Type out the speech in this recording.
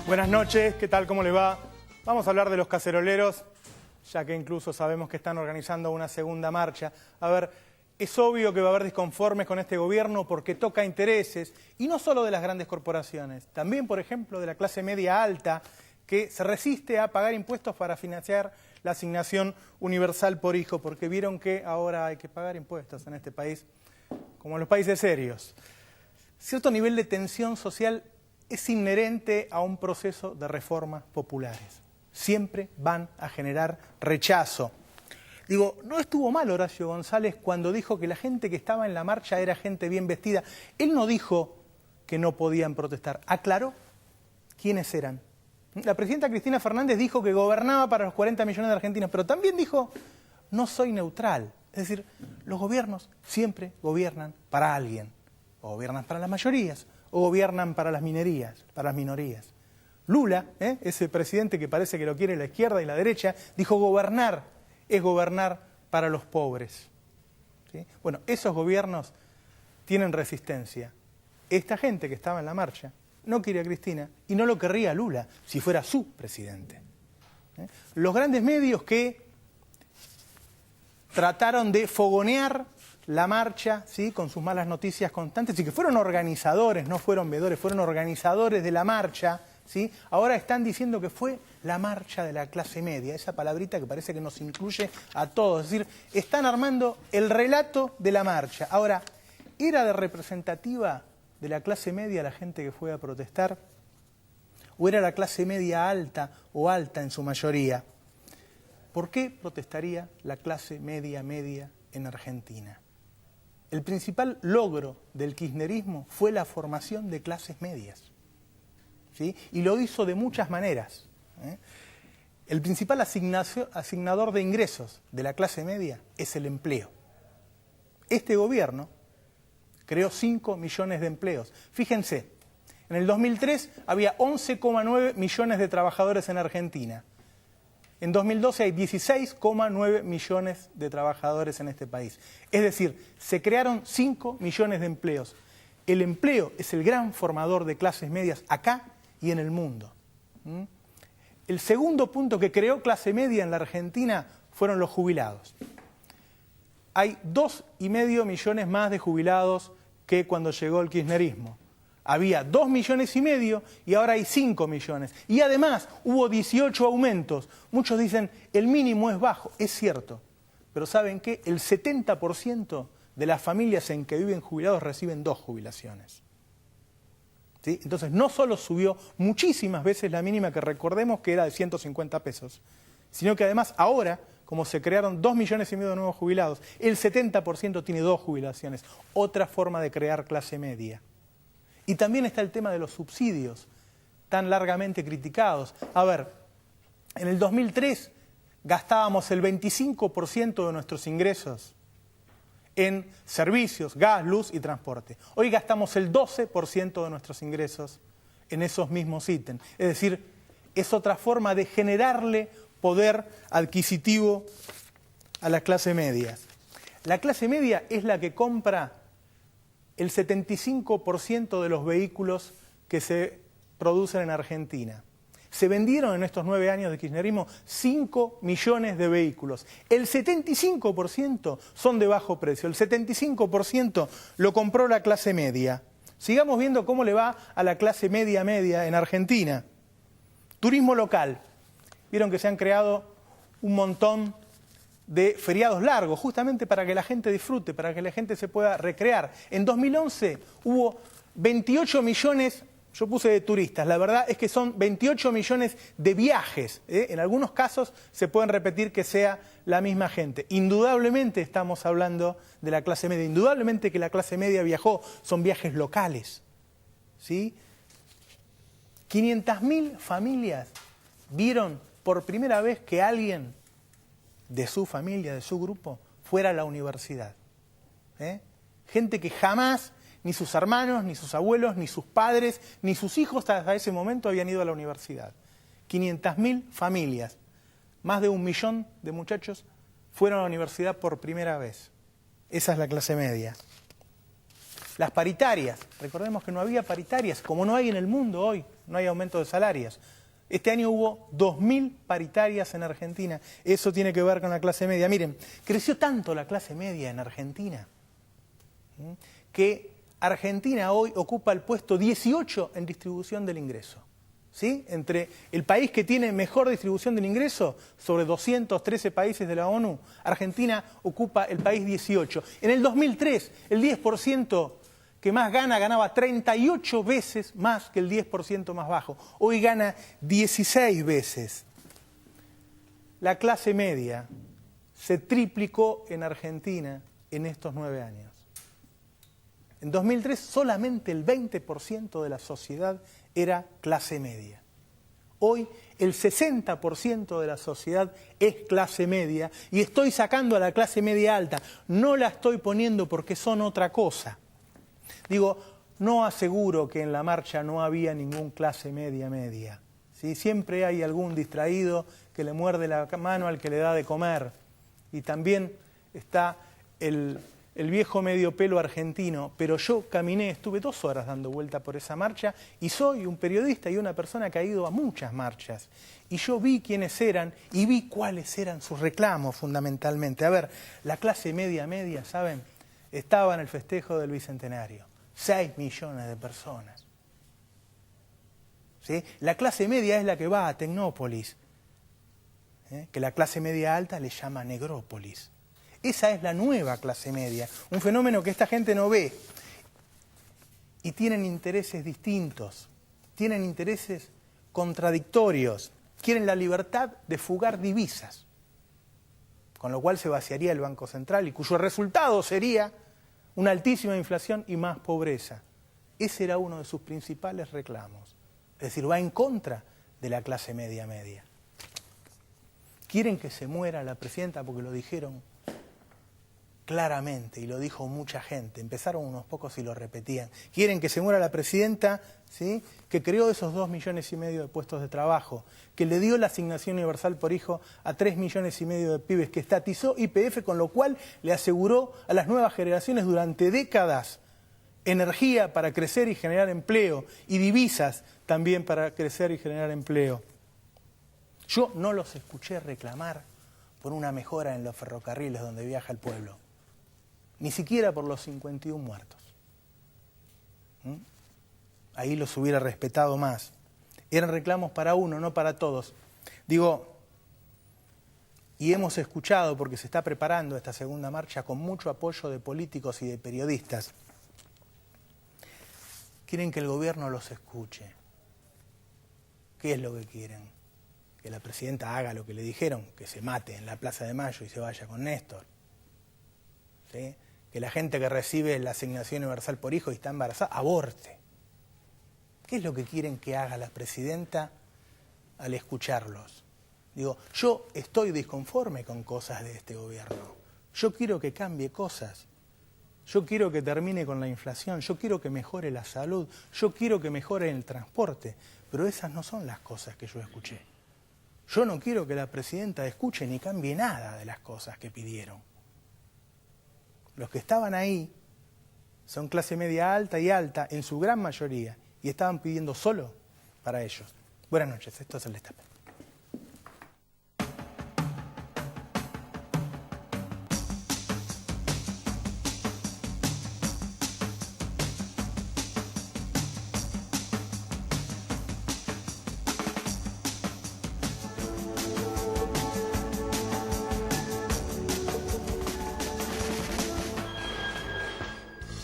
Buenas noches, ¿qué tal? ¿Cómo le va? Vamos a hablar de los caceroleros, ya que incluso sabemos que están organizando una segunda marcha. A ver, es obvio que va a haber disconformes con este gobierno porque toca intereses, y no solo de las grandes corporaciones, también, por ejemplo, de la clase media alta, que se resiste a pagar impuestos para financiar la asignación universal por hijo, porque vieron que ahora hay que pagar impuestos en este país, como en los países serios. Cierto nivel de tensión social es inherente a un proceso de reformas populares. Siempre van a generar rechazo. Digo, no estuvo mal Horacio González cuando dijo que la gente que estaba en la marcha era gente bien vestida. Él no dijo que no podían protestar, aclaró quiénes eran. La presidenta Cristina Fernández dijo que gobernaba para los 40 millones de argentinos, pero también dijo, no soy neutral. Es decir, los gobiernos siempre gobiernan para alguien. O gobiernan para las mayorías, o gobiernan para las minorías. Lula, ese presidente que parece que lo quiere la izquierda y la derecha, dijo gobernar es gobernar para los pobres. ¿Sí? Bueno, esos gobiernos tienen resistencia. Esta gente que estaba en la marcha no quiere a Cristina y no lo querría a Lula si fuera su presidente. Los grandes medios que trataron de fogonear la marcha, ¿sí?, con sus malas noticias constantes, y que fueron organizadores, no fueron veedores, fueron organizadores de la marcha, ¿sí?, ahora están diciendo que fue la marcha de la clase media, esa palabrita que parece que nos incluye a todos. Es decir, están armando el relato de la marcha. Ahora, ¿era de representativa de la clase media la gente que fue a protestar? ¿O era la clase media alta o alta en su mayoría? ¿Por qué protestaría la clase media en Argentina? El principal logro del kirchnerismo fue la formación de clases medias, ¿sí? Y lo hizo de muchas maneras. El principal asignador de ingresos de la clase media es el empleo. Este gobierno creó 5 millones de empleos. Fíjense, en el 2003 había 11,9 millones de trabajadores en Argentina. En 2012 hay 16,9 millones de trabajadores en este país. Es decir, se crearon 5 millones de empleos. El empleo es el gran formador de clases medias acá y en el mundo. El segundo punto que creó clase media en la Argentina fueron los jubilados. Hay 2,5 millones más de jubilados que cuando llegó el kirchnerismo. Había 2,5 millones y ahora hay 5 millones. Y además hubo 18 aumentos. Muchos dicen, el mínimo es bajo. Es cierto. Pero ¿saben qué? El 70% de las familias en que viven jubilados reciben 2 jubilaciones. ¿Sí? Entonces no solo subió muchísimas veces la mínima, que recordemos que era de 150 pesos, sino que además ahora, como se crearon 2,5 millones de nuevos jubilados, el 70% tiene 2 jubilaciones. Otra forma de crear clase media. Y también está el tema de los subsidios, tan largamente criticados. A ver, en el 2003 gastábamos el 25% de nuestros ingresos en servicios, gas, luz y transporte. Hoy gastamos el 12% de nuestros ingresos en esos mismos ítems. Es decir, es otra forma de generarle poder adquisitivo a la clase media. La clase media es la que compra el 75% de los vehículos que se producen en Argentina. Se vendieron en estos 9 años de kirchnerismo 5 millones de vehículos. El 75% son de bajo precio, el 75% lo compró la clase media. Sigamos viendo cómo le va a la clase media en Argentina. Turismo local. Vieron que se han creado un montón de feriados largos, justamente para que la gente disfrute, para que la gente se pueda recrear. En 2011 hubo 28 millones, yo puse de turistas, la verdad es que son 28 millones de viajes. En algunos casos se pueden repetir que sea la misma gente. Indudablemente estamos hablando de la clase media, indudablemente que la clase media viajó, son viajes locales, ¿sí? 500.000 familias vieron por primera vez que alguien de su familia, de su grupo, fuera a la universidad. Gente que jamás, ni sus hermanos, ni sus abuelos, ni sus padres, ni sus hijos hasta ese momento habían ido a la universidad. 500.000 familias, más de 1 millón de muchachos fueron a la universidad por primera vez. Esa es la clase media. Las paritarias, recordemos que no había paritarias, como no hay en el mundo hoy, no hay aumento de salarios. Este año hubo 2.000 paritarias en Argentina. Eso tiene que ver con la clase media. Miren, creció tanto la clase media en Argentina que Argentina hoy ocupa el puesto 18 en distribución del ingreso. ¿Sí? Entre el país que tiene mejor distribución del ingreso, sobre 213 países de la ONU, Argentina ocupa el país 18. En el 2003, el 10% que más ganaba 38 veces más que el 10% más bajo. Hoy gana 16 veces. La clase media se triplicó en Argentina en estos 9 años. En 2003 solamente el 20% de la sociedad era clase media. Hoy el 60% de la sociedad es clase media y estoy sacando a la clase media alta. No la estoy poniendo porque son otra cosa. Digo, no aseguro que en la marcha no había ningún clase media. ¿Sí? Siempre hay algún distraído que le muerde la mano al que le da de comer. Y también está el viejo medio pelo argentino, pero yo caminé, estuve 2 horas dando vuelta por esa marcha y soy un periodista y una persona que ha ido a muchas marchas. Y yo vi quiénes eran y vi cuáles eran sus reclamos fundamentalmente. A ver, la clase media, ¿saben? Estaba en el festejo del Bicentenario. 6 millones de personas. ¿Sí? La clase media es la que va a Tecnópolis, que la clase media alta le llama Negrópolis. Esa es la nueva clase media, un fenómeno que esta gente no ve. Y tienen intereses distintos, tienen intereses contradictorios, quieren la libertad de fugar divisas, con lo cual se vaciaría el Banco Central y cuyo resultado sería una altísima inflación y más pobreza. Ese era uno de sus principales reclamos, es decir, va en contra de la clase media. Quieren que se muera la presidenta porque lo dijeron claramente, y lo dijo mucha gente, empezaron unos pocos y lo repetían. Quieren que se muera la presidenta, ¿sí?, que creó esos 2,5 millones de puestos de trabajo, que le dio la asignación universal por hijo a 3,5 millones de pibes, que estatizó YPF, con lo cual le aseguró a las nuevas generaciones durante décadas energía para crecer y generar empleo, y divisas también para crecer y generar empleo. Yo no los escuché reclamar por una mejora en los ferrocarriles donde viaja el pueblo. Ni siquiera por los 51 muertos. Ahí los hubiera respetado más. Eran reclamos para uno, no para todos. Digo, y hemos escuchado, porque se está preparando esta segunda marcha con mucho apoyo de políticos y de periodistas. Quieren que el gobierno los escuche. ¿Qué es lo que quieren? Que la presidenta haga lo que le dijeron, que se mate en la Plaza de Mayo y se vaya con Néstor. ¿Sí? Que la gente que recibe la asignación universal por hijo y está embarazada, aborte. ¿Qué es lo que quieren que haga la presidenta al escucharlos? Digo, yo estoy disconforme con cosas de este gobierno. Yo quiero que cambie cosas. Yo quiero que termine con la inflación. Yo quiero que mejore la salud. Yo quiero que mejore el transporte. Pero esas no son las cosas que yo escuché. Yo no quiero que la presidenta escuche ni cambie nada de las cosas que pidieron. Los que estaban ahí son clase media alta y alta, en su gran mayoría, y estaban pidiendo solo para ellos. Buenas noches, esto es El Destape.